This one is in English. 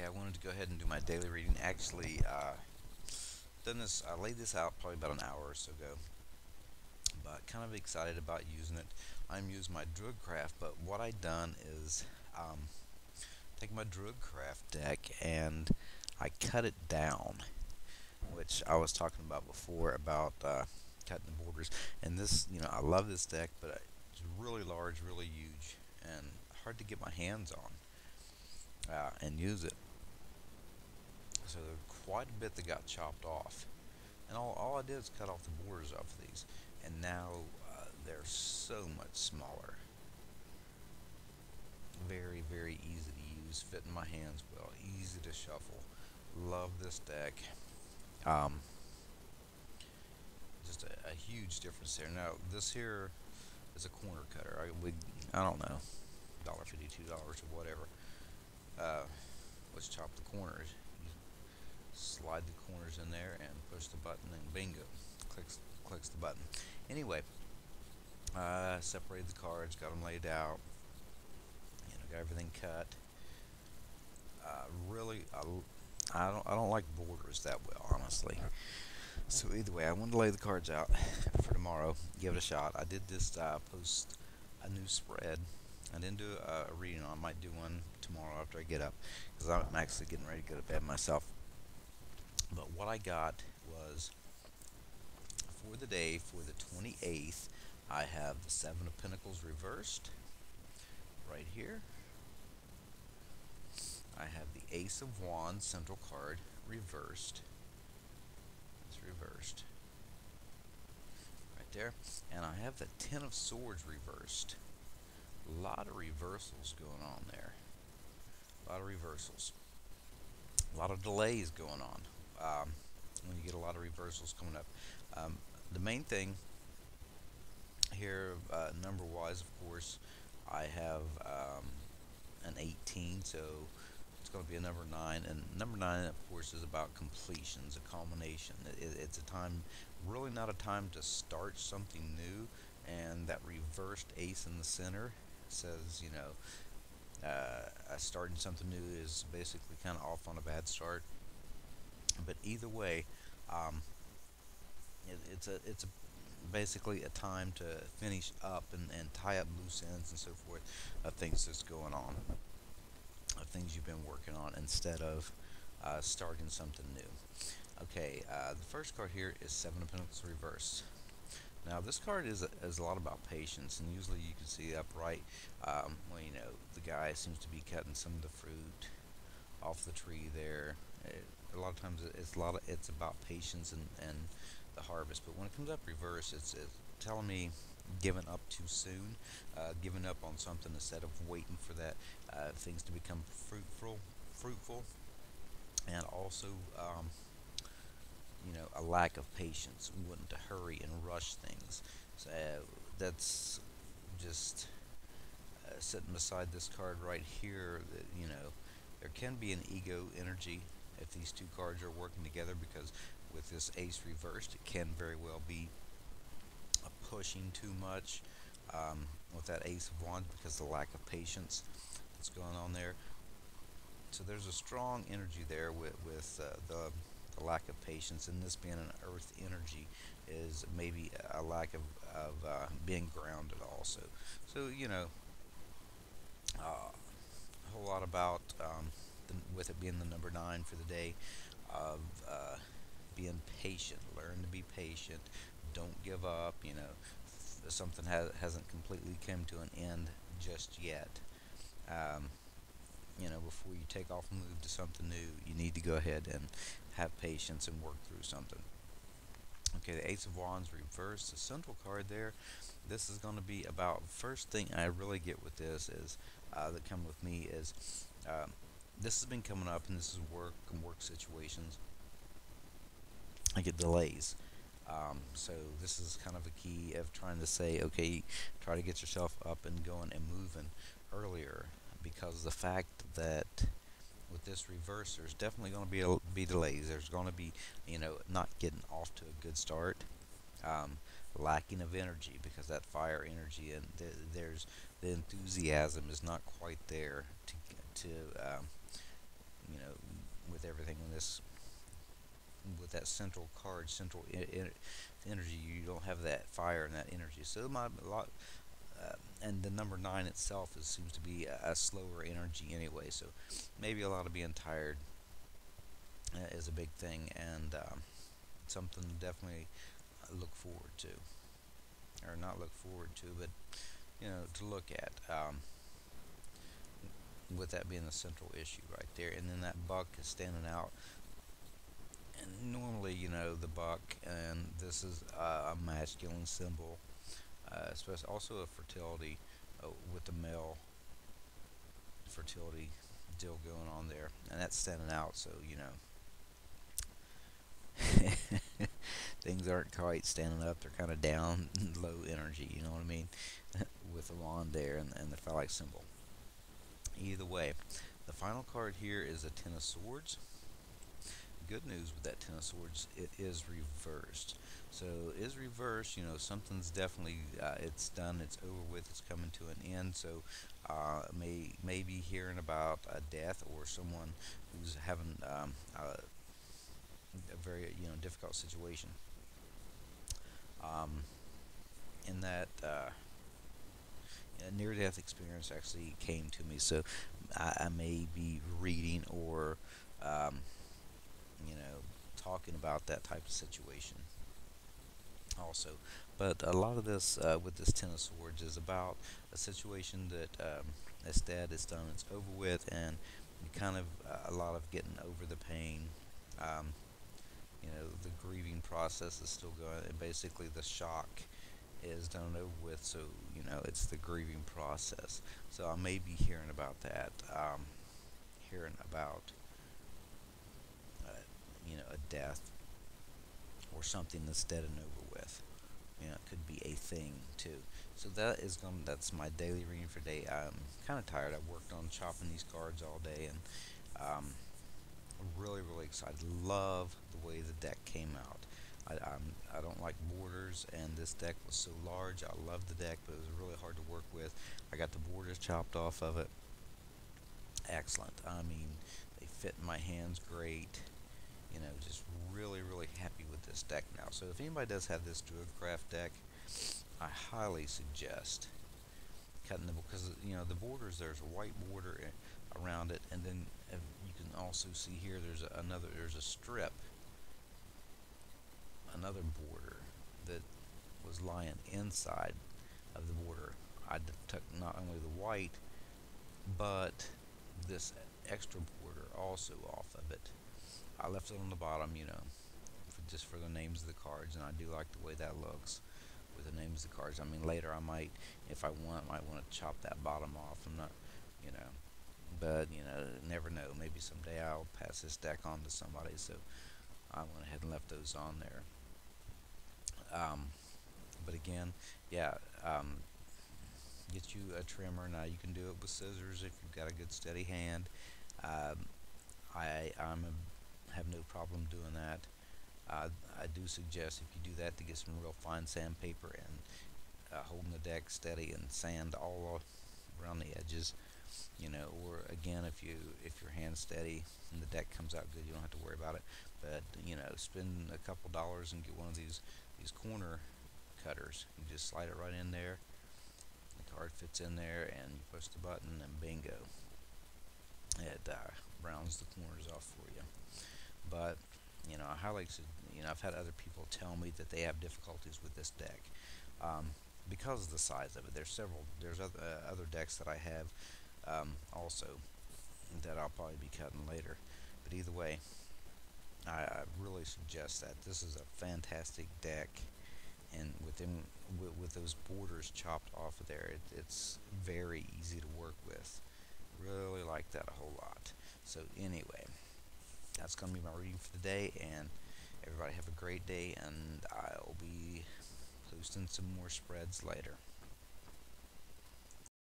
Okay, I wanted to go ahead and do my daily reading. Actually, I laid this out probably about an hour or so ago, but kind of excited about using it. I'm using my Druidcraft, but what I done is take my Druidcraft deck and I cut it down, which I was talking about before about cutting the borders. And this, I love this deck, but it's really large, really huge, and hard to get my hands on and use it. So there's quite a bit that got chopped off. And all I did is cut off the borders off of these. And now they're so much smaller. Very, very easy to use. Fit in my hands well. Easy to shuffle. Love this deck. Um, just a huge difference there. Now, this here is a corner cutter. I don't know, $1.50, $2 or whatever. Let's chop the corners. Slide the corners in there and push the button and bingo, clicks the button. Anyway, separated the cards, got them laid out, got everything cut. Really, I don't like borders that well, honestly. So either way, I wanted to lay the cards out for tomorrow, give it a shot. I did this post a new spread. I didn't do a reading on. I might do one tomorrow after I get up, because I'm actually getting ready to go to bed myself. But what I got was, for the day, for the 28th, I have the Seven of Pentacles reversed, right here. I have the Ace of Wands, central card, reversed. It's reversed. Right there. And I have the Ten of Swords reversed. A lot of reversals going on there. A lot of reversals. A lot of delays going on. When you get a lot of reversals coming up. The main thing here, number wise, of course, I have an 18, so it's going to be a number 9, and number 9, of course, is about completions, a culmination. It's a time, really not a time to start something new, and that reversed ace in the center says, starting something new is basically kind of off on a bad start. But either way, it's basically a time to finish up and tie up loose ends and so forth of things that's going on, of things you've been working on, instead of starting something new. Okay, the first card here is Seven of Pentacles reversed. Now this card is a lot about patience, and usually you can see upright. Well, the guy seems to be cutting some of the fruit off the tree there. A lot of times it's about patience and the harvest. But when it comes up reverse, it's telling me giving up too soon, giving up on something instead of waiting for that things to become fruitful, and also a lack of patience, wanting to hurry and rush things. So that's just sitting beside this card right here. That there can be an ego energy if these two cards are working together, because with this ace reversed, it can very well be pushing too much with that ace of wands, because of the lack of patience that's going on there. So there's a strong energy there with the lack of patience, and this being an earth energy is maybe a lack of being grounded also. So a whole lot about with it being the number 9 for the day, of being patient. Learn to be patient. Don't give up. Something hasn't completely come to an end just yet. Before you take off and move to something new, you need to go ahead and have patience and work through something. Okay, the Ace of Wands reversed, the central card there. This is going to be about, first thing I really get with this is that come with me is this has been coming up, and this is work and work situations. I get delays. So this is kind of a key of trying to say, okay, try to get yourself up and going and moving earlier, because the fact that with this reverse, there's definitely going to be delays. There's going to be, not getting off to a good start, lacking of energy, because that fire energy, and there's the enthusiasm is not quite there to everything in this with that central card, energy. You don't have that fire and that energy, so it might be a lot. And the number 9 itself seems to be a slower energy anyway, so maybe a lot of being tired is a big thing, and something to definitely look forward to, or not look forward to, but to look at. With that being the central issue right there, and then that buck is standing out. And normally, the buck, and this is a masculine symbol, especially also a fertility with the male fertility deal going on there, and that's standing out. So things aren't quite standing up; they're kind of down, low energy. You know what I mean? With the wand there and the phallic symbol. Either way, the final card here is a Ten of Swords. Good news with that Ten of Swords, it is reversed. So is reversed, something's definitely it's done, it's over with, it's coming to an end. So may be hearing about a death or someone who's having a very difficult situation. Um, in that a near-death experience actually came to me, so I may be reading or um, you know, talking about that type of situation also. But a lot of this with this Ten of Swords is about a situation that it's dead, it's done, it's over with, and you kind of a lot of getting over the pain. Um, the grieving process is still going, and basically the shock is done and over with. So it's the grieving process. So I may be hearing about that, hearing about uh, a death or something that's dead and over with. It could be a thing too. So that's my daily reading for today. I'm kind of tired. I worked on chopping these cards all day, and um, really, really excited. Love the way the deck came out. I don't like borders, and this deck was so large. I love the deck, but it was really hard to work with. I got the borders chopped off of it. Excellent. I mean, they fit in my hands great. Just really, really happy with this deck now. So if anybody does have this Druidcraft deck, I highly suggest cutting the, because the borders, there's a white border around it, and then you can also see here there's a strip, another border that was lying inside of the border. I took not only the white, but this extra border also off of it. I left it on the bottom, just for the names of the cards, and I do like the way that looks with the names of the cards. I mean, later I might, if I want, might want to chop that bottom off. I'm not, you know, but never know. Maybe someday I'll pass this deck on to somebody. So I went ahead and left those on there. But again, yeah, get you a trimmer. Now you can do it with scissors if you've got a good steady hand. Um, have no problem doing that. I do suggest if you do that to get some real fine sandpaper and holding the deck steady and sand all around the edges. Or again, if your hand's steady and the deck comes out good, you don't have to worry about it. But spend a couple dollars and get one of these corner cutters. You just slide it right in there. The card fits in there, and you push the button, and bingo, it rounds the corners off for you. But I highly, I've had other people tell me that they have difficulties with this deck because of the size of it. There's other decks that I have also that I'll probably be cutting later. But either way, I really suggest that this is a fantastic deck, and with those borders chopped off of there, it's very easy to work with. Really like that a whole lot. So anyway, that's going to be my reading for the day, and everybody have a great day, and I'll be posting some more spreads later.